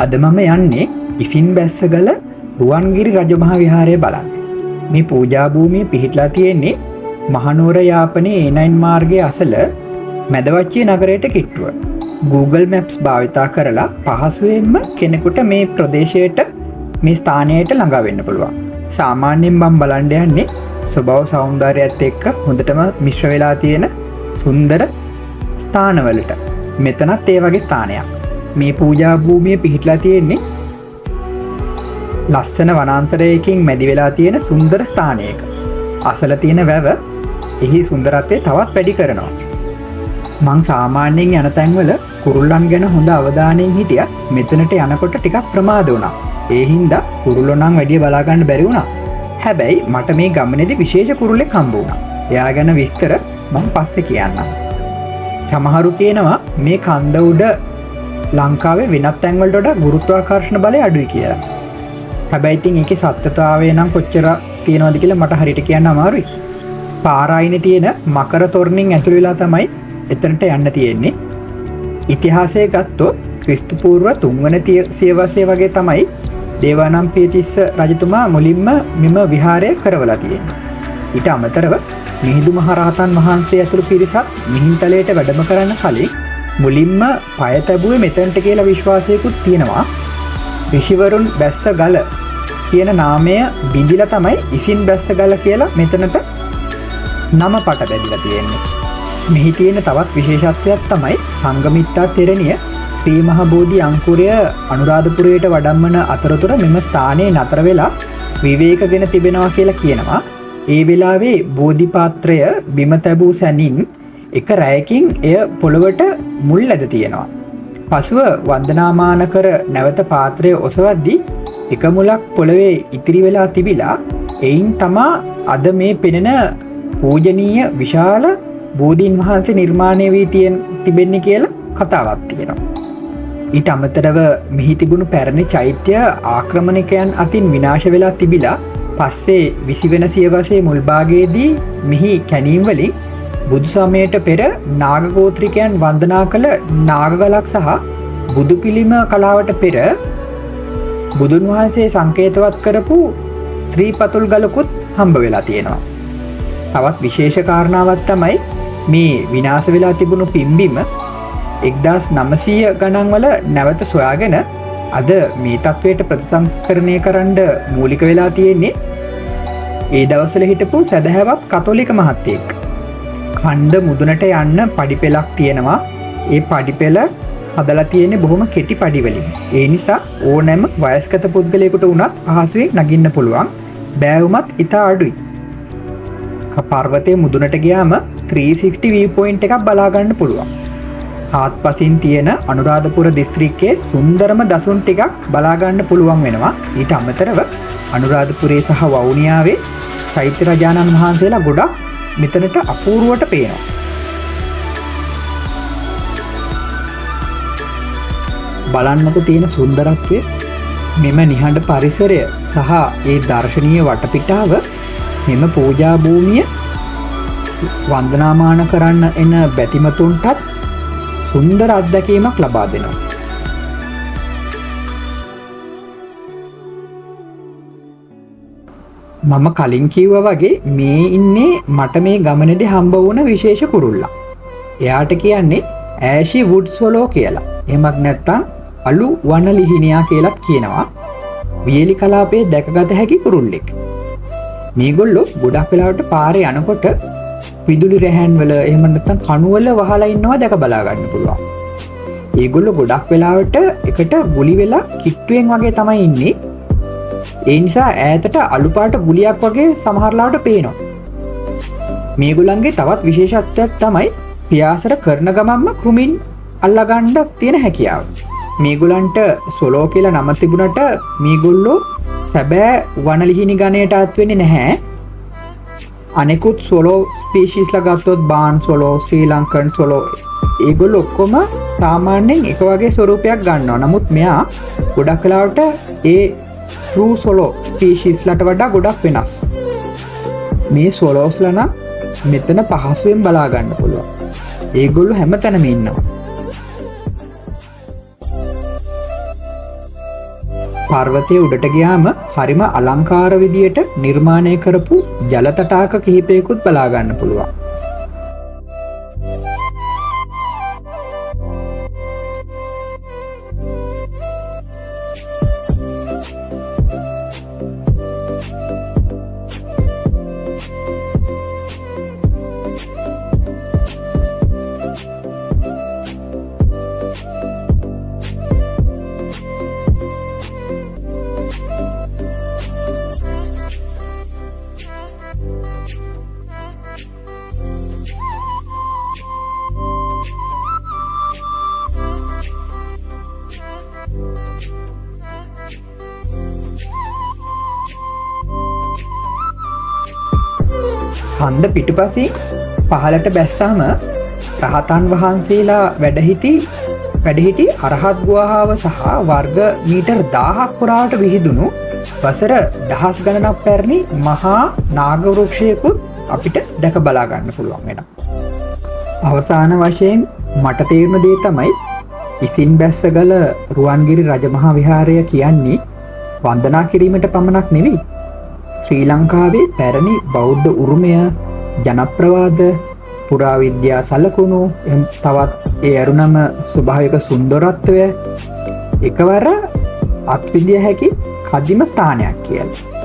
අද මම යන්නේ ඉසින් බැස්සගල රුවන්ගිරි රජමහා විහාරය බලන්න. මේ පූජා භූමිය පිහිටලා තියෙන්නේ මහනුවර යාපනයේ A9 මාර්ගයේ අසල මැදවච්චිය නගරයට කිට්ටුව. Google Maps භාවිතා කරලා පහසුවෙන්ම කෙනෙකුට මේ ප්‍රදේශයට මේ ස්ථානයට ළඟා වෙන්න පුළුවන්. සාමාන්‍යයෙන් මම බලන්න යන්නේ ස්වභාව සෞන්දර්යයත් එක්ක හොඳටම මිශ්‍ර වෙලා තියෙන සුන්දර ස්ථානවලට. මෙතනත් ඒ වගේ ස්ථානයක්. මේ පූජා භූමිය පිහිටලා තියෙන්නේ ලස්සන වනාන්තරයකින් මැදි වෙලා තියෙන සුන්දර ස්ථානයක. අසල තියෙන වැව එහි සුන්දරත්වය තවත් වැඩි කරනවා. මං සාමාන්‍යයෙන් යන තැන්වල කුරුල්ලන් ගැන හොඳ අවධානයෙන් හිටියත් මෙතනට යනකොට ටිකක් ප්‍රමාද වුණා. ඒ හින්දා කුරුල්ලෝ නම් වැඩි බලා ගන්න බැරි වුණා. හැබැයි මට මේ ගමනේදී විශේෂ කුරුල්ලෙක් හම්බ වුණා. එයා ගැන විස්තර මම පස්සේ කියන්නම්. සමහරු කියනවා මේ කන්ද උඩ ලංකාවේ වෙනත් තැන්වලට වඩා ගුරුත්වාකර්ෂණ බලය අඩුයි කියලා. හැබැයි ඉතින් ඒකේ සත්‍යතාවය නම් කොච්චර තියෙනවද කියලා මට හරියට කියන්න අමාරුයි. පාරායිනේ තියෙන මකර තොරණින් ඇතුළු වෙලා තමයි එතනට යන්න තියෙන්නේ. ඉතිහාසය ගත්තොත් ක්‍රිස්තු පූර්ව 3 වන සියවසේ වගේ තමයි දේවානම්පියතිස්ස රජතුමා මුලින්ම මෙම විහාරය කරවලා තියෙන්නේ. ඊට අමතරව මිහිඳු මහරහතන් වහන්සේ ඇතුළු පිරිසක් මිහින්තලයට වැඩම කරන්න කලින් මුලින්ම පය තැබුවේ මෙතනට කියලා විශ්වාසයකුත් තියෙනවා. ඍෂිවරුන් බැස්ස ගල කියන නාමය බිඳිලා තමයි ඉසින් බැස්ස ගල කියලා මෙතනට නම පට බැඳිලා තියෙන්නේ. මෙහි තියෙන තවත් විශේෂත්වයක් තමයි සංඝමිත්තා තෙරණිය ශ්‍රී මහ බෝධි අංකුරය අනුරාධපුරයට වඩම්මන අතරතුර මෙම ස්ථානයේ නතර වෙලා විවේකගෙන තිබෙනවා කියලා කියනවා. ඒ වෙලාවේ බෝධිපාත්‍රය බිම තැබූ සැනින් එක රැයකින් එය පොළවට මුල් ඇද තියෙනවා. පසුව වන්දනාමාන කර නැවත පාත්‍රය ඔසවද්දී එක මුලක් පොළවේ ඉතිරි වෙලා තිබිලා එයින් තමා අද මේ පෙනෙන පූජනීය විශාල බෝධීන් වහන්සේ නිර්මාණය වී තිබෙන්නේ කියලා කතාවක් තියෙනවා. ඊට අමතරව මෙහි තිබුණු පැරණි චෛත්‍ය ආක්‍රමණිකයන් අතින් විනාශ වෙලා තිබිලා පස්සේ 20 වෙනි සියවසේ මුල් භාගයේදී මෙහි කැණීම් වලින් බුදු සමයට පෙර නාග ගෝත්‍රිකයන් වන්දනා කළ නාගගලක් සහ බුදු පිළිම කලාවට පෙර බුදුන් වහන්සේ සංකේතවත් කරපු ශ්‍රී පතුල් ගලකුත් හම්බ වෙලා තියෙනවා. තවත් විශේෂ කාරණාවක් තමයි මේ විනාශ වෙලා තිබුණු පිම්බිම 1900 ගණන් වල නැවත සොයාගෙන අද මේ තත්වයට ප්‍රතිසංස්කරණය කරන්න මූලික වෙලා තියෙන්නේ ඒ දවස්වල හිටපු සදහැවත් කතෝලික මහත්තයෙක්. ඛණ්ඩ මුදුනට යන්න පඩිපෙළක් තියෙනවා. ඒ පඩිපෙළ හදලා තියෙන්නේ බොහොම කෙටි පඩි වලින්. ඒ නිසා ඕනෑම වයස්ගත පුද්ගලයෙකුට වුණත් පහසුවෙන් නගින්න පුළුවන්. බෑවුමත් ඉතා අඩුයි. පර්වතයේ මුදුනට ගියාම 360 view point එකක් බලා ගන්න පුළුවන්. හාත්පසින් තියෙන අනුරාධපුර දිස්ත්‍රික්කයේ සුන්දරම දසුන් ටිකක් බලා ගන්න පුළුවන් වෙනවා. ඊට අමතරව අනුරාධපුරයේ සහ වවුනියාවේ චෛත්‍ය රජාණන් වහන්සේලා ගොඩක් මෙතනට අපූර්වට පේනවා. බලන්නකෝ තියෙන සුන්දරත්වය. මෙම නිහඬ පරිසරය සහ ඒ දර්ශනීය වටපිටාව මෙම පූජා භූමිය වන්දනාමාන කරන්න එන බැතිමතුන්ටත් සුන්දර අත්දැකීමක් ලබා දෙනවා. මම කලින් කිව්වා වගේ මේ ඉන්නේ මට මේ ගමනේදී හම්බ වුණ විශේෂ කුරුල්ලා. එයාට කියන්නේ ඇෂි වුඩ් සොලෝ කියලා. එහෙමත් නැත්නම් අලු වනලිහිණියා කියලාත් කියනවා. වියලි කලාපයේ දැකගත හැකි කුරුල්ලෙක්. මේගොල්ලෝ ගොඩක් වෙලාවට පාරේ යනකොට විදුලි රැහැන් වල එහෙම නැත්නම් කණු වල වහලා ඉන්නවා දැක බලා ගන්න පුළුවන්. ඒගොල්ලෝ ගොඩක් වෙලාවට එකට ගුලි වෙලා කිට්ටුවෙන් වගේ තමයි ඉන්නේ. ඒ නිසා ඈතට අලු පාට ගුලියක් වගේ සමහරලාවට පේනවා. මේගොල්ලන්ගේ තවත් විශේෂත්වයක් තමයි පියාසර කරන ගමන්ම කෘමීන් අල්ලා ගන්න තියෙන හැකියාව. මේගොල්ලන්ට සොලෝ කියලා නම තිබුණට මේගොල්ලෝ සැබෑ වනලිහිණි ගණයට අත් වෙන්නේ නැහැ. අනෙකුත් සොලෝ ස්පීෂීස්ලා ගත්තොත් බාන් සොලෝ, ශ්‍රී ලංකන් සොලෝ ඒගොල්ලෝ ඔක්කොම සාමාන්‍යයෙන් එක වගේ ස්වරූපයක් ගන්නවා. නමුත් මෙයා ගොඩක් වෙලාවට ඒ ට්‍රූ සොලෝ ස්පීෂීස්ලාට වඩා ගොඩක් වෙනස්. මේ සොලෝස්ලා නම් මෙතන පහසුවෙන් බලා ගන්න පුළුවන්. ඒගොල්ලෝ හැමතැනම ඉන්නවා. පර්වතය උඩට ගයාම හරිම අලංකාර විදියට නිර්මාණය කරපු ජලතටාක කිහිපයකුත් බලාගන්න පුළුවන්. කන්ද පිටුපසින් පහළට බැස්සාම රහතන් වහන්සේලා වැඩහිටි අරහත් ගුහාව සහ වර්ග මීටර් 1000ක් පුරාට විහිදුණු වසර දහස් ගණනක් පැරණි මහා නාග වෘක්ෂයකුත් අපිට දැක බලා ගන්න පුළුවන් වෙනවා. අවසාන වශයෙන් මට තේරුණ දේ තමයි ඉසින් බැස්සගල රුවන්ගිරි රජමහා විහාරය කියන්නේ වන්දනා කිරීමට පමණක් නෙවෙයි. ශ්‍රී ලංකාවේ පැරණි බෞද්ධ උරුමය, ජනප්‍රවාද, පුරාවිද්‍යා සලකුණු, තවත් ඒ අරුණම ස්වභාවික සුන්දරත්වය එකවර අත්විඳිය හැකි කදිම ස්ථානයක් කියලා.